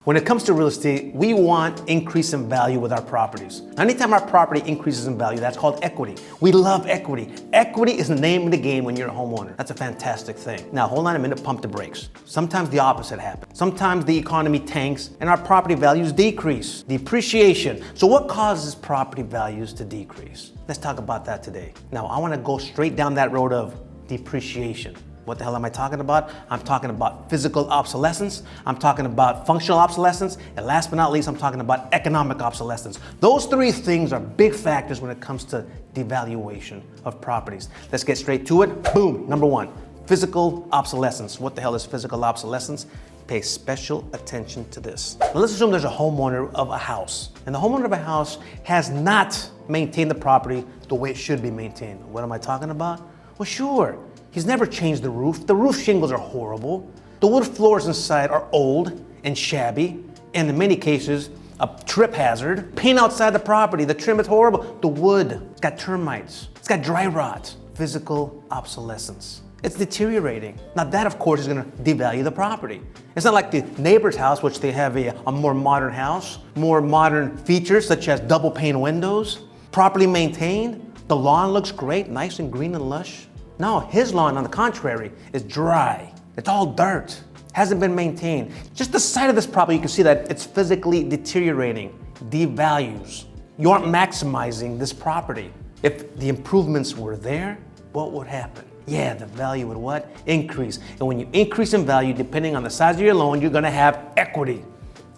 When it comes to real estate, we want increase in value with our properties. Anytime our property increases in value, that's called equity. We love equity. Equity is the name of the game when you're a homeowner. That's a fantastic thing. Now, hold on a minute, pump the brakes. Sometimes the opposite happens. Sometimes the economy tanks and our property values decrease. Depreciation. So what causes property values to decrease? Let's talk about that today. Now, I want to go straight down that road of depreciation. What the hell am I talking about? I'm talking about physical obsolescence. I'm talking about functional obsolescence. And last but not least, I'm talking about economic obsolescence. Those three things are big factors when it comes to devaluation of properties. Let's get straight to it. Boom. Number one, physical obsolescence. What the hell is physical obsolescence? Pay special attention to this. Now let's assume there's a homeowner of a house. And the homeowner of a house has not maintained the property the way it should be maintained. What am I talking about? Well, sure. He's never changed the roof. The roof shingles are horrible. The wood floors inside are old and shabby, and in many cases, a trip hazard. Paint outside the property, the trim is horrible. The wood, it's got termites. It's got dry rot. Physical obsolescence. It's deteriorating. Now that, of course, is gonna devalue the property. It's not like the neighbor's house, which they have a more modern house, more modern features such as double pane windows, properly maintained. The lawn looks great, nice and green and lush. No, his lawn, on the contrary, is dry. It's all dirt, hasn't been maintained. Just the side of this property, you can see that it's physically deteriorating, devalues. You aren't maximizing this property. If the improvements were there, what would happen? Yeah, the value would what? Increase. And when you increase in value, depending on the size of your loan, you're gonna have equity.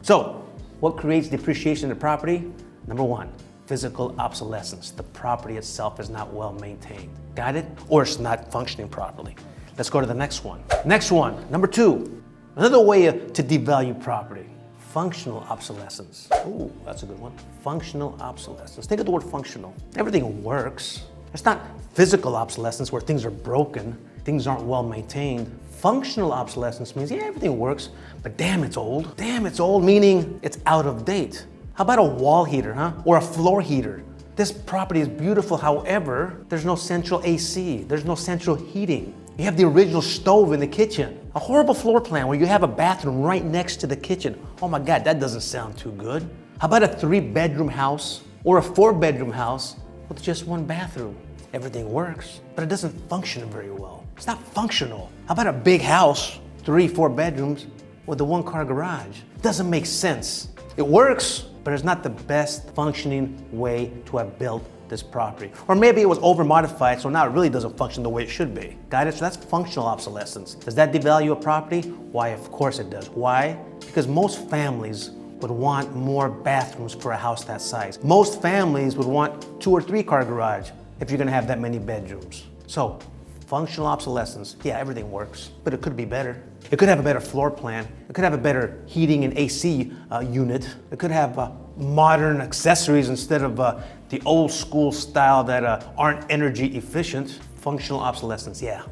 So, what creates depreciation in the property? Number one, physical obsolescence. The property itself is not well maintained. Got it? Or it's not functioning properly. Let's go to the next one. Next one, number two. Another way to devalue property. Functional obsolescence. Ooh, that's a good one. Functional obsolescence. Think of the word functional. Everything works. It's not physical obsolescence where things are broken, things aren't well maintained. Functional obsolescence means, yeah, everything works, but damn, it's old. Damn, it's old, meaning it's out of date. How about a wall heater, huh? Or a floor heater? This property is beautiful, however, there's no central AC, there's no central heating. You have the original stove in the kitchen. A horrible floor plan where you have a bathroom right next to the kitchen. Oh my God, that doesn't sound too good. How about a 3-bedroom house or a 4-bedroom house with just one bathroom? Everything works, but it doesn't function very well. It's not functional. How about a big house, 3-4 bedrooms with a 1-car garage? Doesn't make sense. It works, but it's not the best functioning way to have built this property. Or maybe it was over-modified, so now it really doesn't function the way it should be. Got it? So that's functional obsolescence. Does that devalue a property? Why, of course it does. Why? Because most families would want more bathrooms for a house that size. Most families would want 2 or 3-car garage if you're gonna have that many bedrooms. So, functional obsolescence, yeah, everything works, but it could be better. It could have a better floor plan. It could have a better heating and AC unit. It could have modern accessories instead of the old school style that aren't energy efficient. Functional obsolescence, yeah,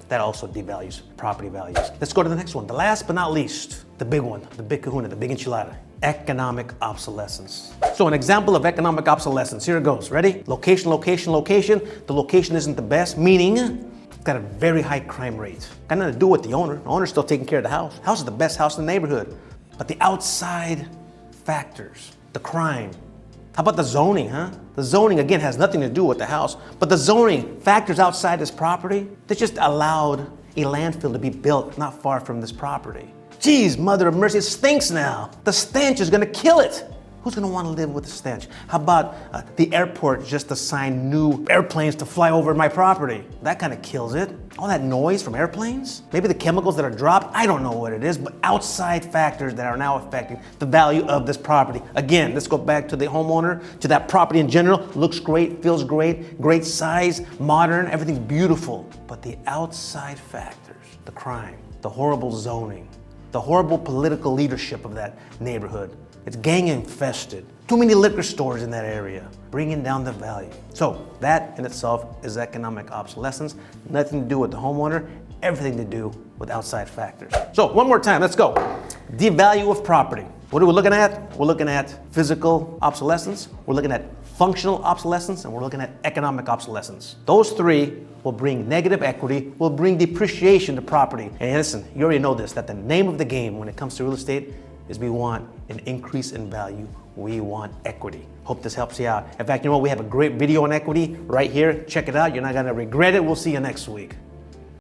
that also devalues property values. Let's go to the next one. The last but not least, the big one, the big kahuna, the big enchilada. Economic obsolescence. So an example of economic obsolescence, here it goes. Ready? Location, location, location. The location isn't the best, meaning got a very high crime rate. Got nothing to do with the owner. The owner's still taking care of the house. House is the best house in the neighborhood. But the outside factors, the crime. How about the zoning, huh? The zoning, again, has nothing to do with the house, but the zoning factors outside this property, they just allowed a landfill to be built not far from this property. Geez, mother of mercy, it stinks now. The stench is gonna kill it. Who's gonna wanna live with the stench? How about the airport just assigned new airplanes to fly over my property? That kind of kills it. All that noise from airplanes? Maybe the chemicals that are dropped? I don't know what it is, but outside factors that are now affecting the value of this property. Again, let's go back to the homeowner, to that property in general. Looks great, feels great, great size, modern, everything's beautiful. But the outside factors, the crime, the horrible zoning, the horrible political leadership of that neighborhood. It's gang infested. Too many liquor stores in that area, bringing down the value. So that in itself is economic obsolescence. Nothing to do with the homeowner, everything to do with outside factors. So one more time, let's go. Devalue of property. What are we looking at? We're looking at physical obsolescence, we're looking at functional obsolescence, and we're looking at economic obsolescence. Those three will bring negative equity, will bring depreciation to property. And listen, you already know this, that the name of the game when it comes to real estate is we want an increase in value. We want equity. Hope this helps you out. In fact, you know what? We have a great video on equity right here. Check it out. You're not gonna regret it. We'll see you next week.